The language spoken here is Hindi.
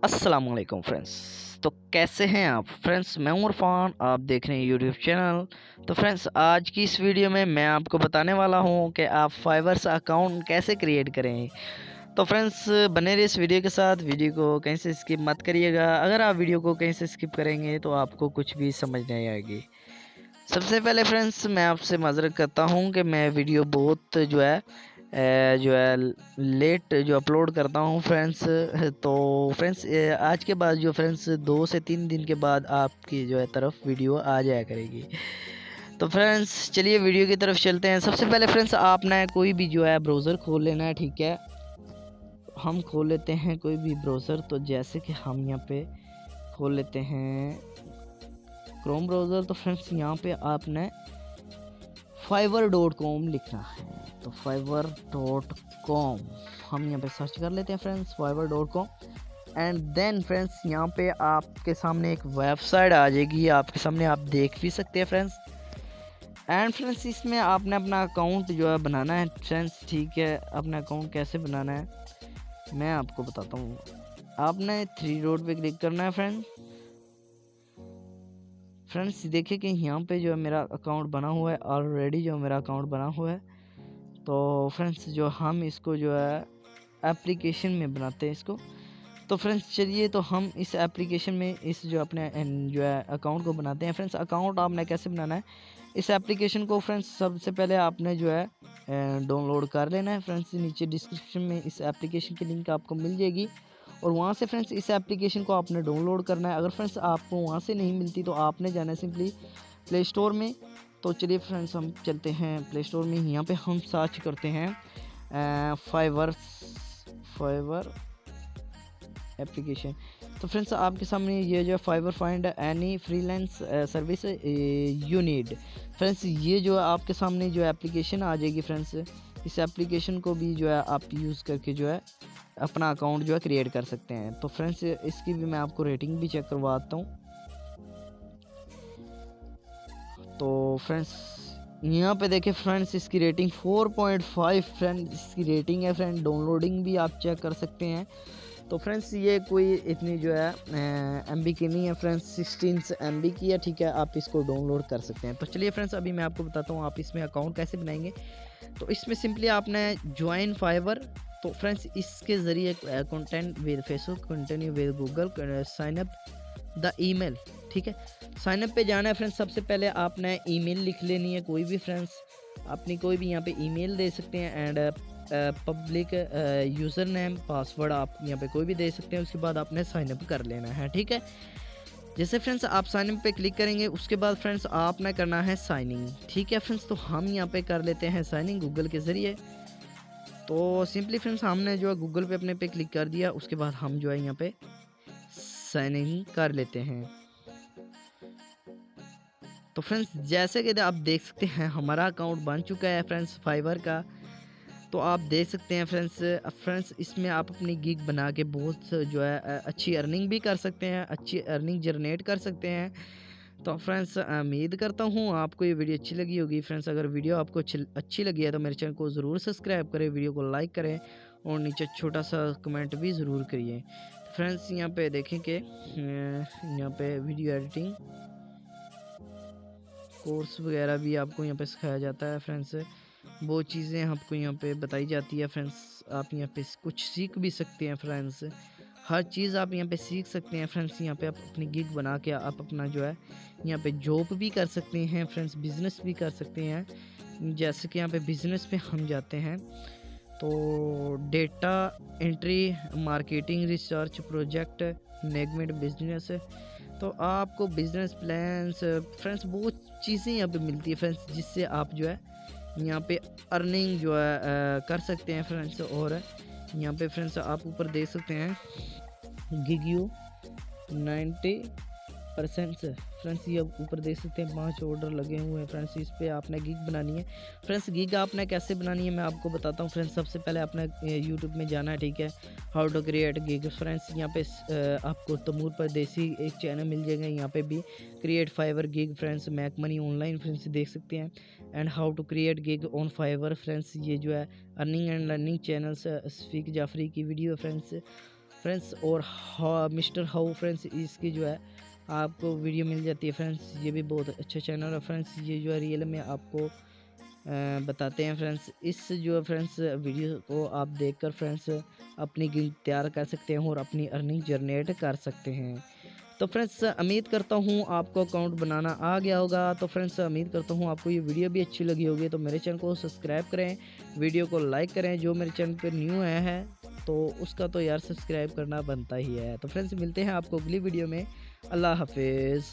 अस्सलाम वालेकुम फ्रेंड्स। तो कैसे हैं आप फ्रेंड्स? मैं हूं इरफान, आप देख रहे हैं यूट्यूब चैनल। तो फ्रेंड्स, आज की इस वीडियो में मैं आपको बताने वाला हूं कि आप फाइवर से अकाउंट कैसे क्रिएट करें। तो फ्रेंड्स, बने रहिए इस वीडियो के साथ। वीडियो को कहीं से स्किप मत करिएगा। अगर आप वीडियो को कहीं से स्किप करेंगे तो आपको कुछ भी समझ नहीं आएगी। सबसे पहले फ्रेंड्स, मैं आपसे माज़रत करता हूं कि मैं वीडियो बहुत जो है लेट जो अपलोड करता हूँ फ्रेंड्स। तो फ्रेंड्स, आज के बाद जो फ्रेंड्स 2 से 3 दिन के बाद आपकी जो है तरफ वीडियो आ जाया करेगी। तो फ्रेंड्स, चलिए वीडियो की तरफ चलते हैं। सबसे पहले फ्रेंड्स, आपने कोई भी जो है ब्राउज़र खोल लेना है, ठीक है। हम खोल लेते हैं कोई भी ब्राउज़र। तो जैसे कि हम यहाँ पे खोल लेते हैं क्रोम ब्राउज़र। तो फ्रेंड्स, यहाँ पे आपने fiverr.com लिखना है। तो fiverr.com हम यहाँ पे सर्च कर लेते हैं friends, fiverr.com। And then friends, यहाँ पे आपके सामने एक वेबसाइट आ जाएगी, आपके सामने आप देख भी सकते हैं फ्रेंड्स। एंड फ्रेंड्स, इसमें आपने अपना अकाउंट जो है बनाना है फ्रेंड्स, ठीक है। अपना अकाउंट कैसे बनाना है मैं आपको बताता हूँ। आपने 3 डॉट पे क्लिक करना है फ्रेंड्स। देखिए कि यहाँ पे जो है मेरा अकाउंट बना हुआ है, ऑलरेडी जो मेरा अकाउंट बना हुआ है। तो फ्रेंड्स, जो हम इसको जो है एप्लीकेशन में बनाते हैं इसको। तो फ्रेंड्स, चलिए तो हम इस एप्लीकेशन में इस जो अपने जो है अकाउंट को बनाते हैं फ्रेंड्स। अकाउंट आपने कैसे बनाना है, इस एप्लीकेशन को फ्रेंड्स सबसे पहले आपने जो है डाउनलोड कर लेना है फ्रेंड्स। नीचे डिस्क्रिप्शन में इस एप्लीकेशन की लिंक आपको मिल जाएगी और वहाँ से फ्रेंड्स इस एप्लीकेशन को आपने डाउनलोड करना है। अगर फ्रेंड्स आपको वहाँ से नहीं मिलती तो आपने जाना है सिंपली प्ले स्टोर में। तो चलिए फ्रेंड्स, हम चलते हैं प्ले स्टोर में। यहाँ पे हम सर्च करते हैं फाइवर एप्लीकेशन। तो फ्रेंड्स, आपके सामने ये जो Fiverr find any freelance service you need. Friends, ये जो है आपके सामने जो एप्लीकेशन आ जाएगी फ्रेंड्स। इस एप्लीकेशन को भी जो है आप यूज़ करके जो है अपना अकाउंट जो है क्रिएट कर सकते हैं। तो फ्रेंड्स, इसकी भी मैं आपको रेटिंग भी चेक करवाता हूँ। तो फ्रेंड्स, यहाँ पे देखिए फ्रेंड्स, इसकी रेटिंग 4.5 फ्रेंड इसकी रेटिंग है फ्रेंड। डाउनलोडिंग भी आप चेक कर सकते हैं। तो फ्रेंड्स, ये कोई इतनी जो है MB की नहीं है फ्रेंड्स, 16 MB की है, ठीक है। आप इसको डाउनलोड कर सकते हैं। तो चलिए फ्रेंड्स, अभी मैं आपको बताता हूँ आप इसमें अकाउंट कैसे बनाएंगे। तो इसमें सिंपली आपने ज्वाइन फाइवर। तो फ्रेंड्स, इसके ज़रिए continue with Facebook, continue with Google, sign up the email, ठीक है। साइन अप पे जाना है फ्रेंड्स। सबसे पहले आपने ईमेल लिख लेनी है कोई भी फ्रेंड्स, अपनी कोई भी यहाँ पे ईमेल दे सकते हैं। And public user name password आप यहाँ पे कोई भी दे सकते हैं। उसके बाद आपने साइन अप कर लेना है, ठीक है। जैसे फ्रेंड्स आप साइन अप पे क्लिक करेंगे, उसके बाद फ्रेंड्स आपने करना है साइनिंग, ठीक है फ्रेंड्स। तो हम यहाँ पे कर लेते हैं साइनिंग गूगल के ज़रिए। तो सिंपली फ्रेंड्स, हमने जो है गूगल पे अपने पे क्लिक कर दिया। उसके बाद हम जो है यहाँ पे साइनिंग कर लेते हैं। तो फ्रेंड्स, जैसे कि आप देख सकते हैं हमारा अकाउंट बन चुका है फ्रेंड्स फाइवर का। तो आप देख सकते हैं फ्रेंड्स, इसमें आप अपनी गिग बना के बहुत जो है अच्छी अर्निंग भी कर सकते हैं, अच्छी अर्निंग जनरेट कर सकते हैं। तो फ्रेंड्स, उम्मीद करता हूँ आपको ये वीडियो अच्छी लगी होगी फ्रेंड्स। अगर वीडियो आपको अच्छी लगी है तो मेरे चैनल को ज़रूर सब्सक्राइब करें, वीडियो को लाइक करें और नीचे छोटा सा कमेंट भी ज़रूर करिए। फ्रेंड्स, यहाँ पे देखें कि यहाँ पे वीडियो एडिटिंग कोर्स वगैरह भी आपको यहाँ पे सिखाया जाता है फ्रेंड्स। वो चीज़ें आपको यहाँ पे बताई जाती है फ्रेंड्स। आप यहाँ पे कुछ सीख भी सकते हैं फ्रेंड्स। हर चीज़ आप यहाँ पे सीख सकते हैं फ्रेंड्स। यहाँ पे आप अपनी गिग बना के आप अपना जो है यहाँ पे जॉब भी कर सकते हैं फ्रेंड्स, बिजनेस भी कर सकते हैं। जैसे कि यहाँ पे बिजनेस पे हम जाते हैं तो data entry, marketing, research, project management, business. तो आपको बिजनेस प्लान्स फ्रेंड्स बहुत चीज़ें यहाँ पे मिलती है फ्रेंड्स, जिससे आप जो है यहाँ पे अर्निंग जो है कर सकते हैं फ्रेंड्स। और यहाँ पे फ्रेंड्स आप ऊपर देख सकते हैं गिग यू 90% से फ्रेंड्स, ये अब ऊपर देख सकते हैं 5 ऑर्डर लगे हुए हैं फ्रेंड्स। इस पे आपने गिग बनानी है फ्रेंड्स। गिग आपने कैसे बनानी है मैं आपको बताता हूँ फ्रेंड्स। सबसे पहले आपने यूट्यूब में जाना है, ठीक है। How to create gig friends. यहाँ पे आपको तमूर परदेसी एक चैनल मिल जाएगा, यहाँ पे भी create Fiverr gig friends, make money online friends देख सकते हैं। And how to create gig on Fiverr friends, ये जो है earning and learning channels Shafiq Jafri की वीडियो फ्रेंड्स। फ्रेंड्स। और मिस्टर हाउ फ्रेंड्स इसकी जो है आपको वीडियो मिल जाती है फ्रेंड्स। ये भी बहुत अच्छा चैनल है फ्रेंड्स। ये जो है रियल में आपको बताते हैं फ्रेंड्स। इस जो है फ्रेंड्स वीडियो को आप देखकर फ्रेंड्स अपनी गिल्ड तैयार कर सकते हैं और अपनी अर्निंग जनरेट कर सकते हैं। तो फ्रेंड्स उम्मीद करता हूँ आपको अकाउंट बनाना आ गया होगा। तो फ्रेंड्स उम्मीद करता हूँ आपको ये वीडियो भी अच्छी लगी होगी। तो मेरे चैनल को सब्सक्राइब करें, वीडियो को लाइक करें। जो मेरे चैनल पर न्यू आया है तो उसका तो यार सब्सक्राइब करना बनता ही है। तो फ्रेंड्स मिलते हैं आपको अगली वीडियो में। अल्लाह हाफिज़।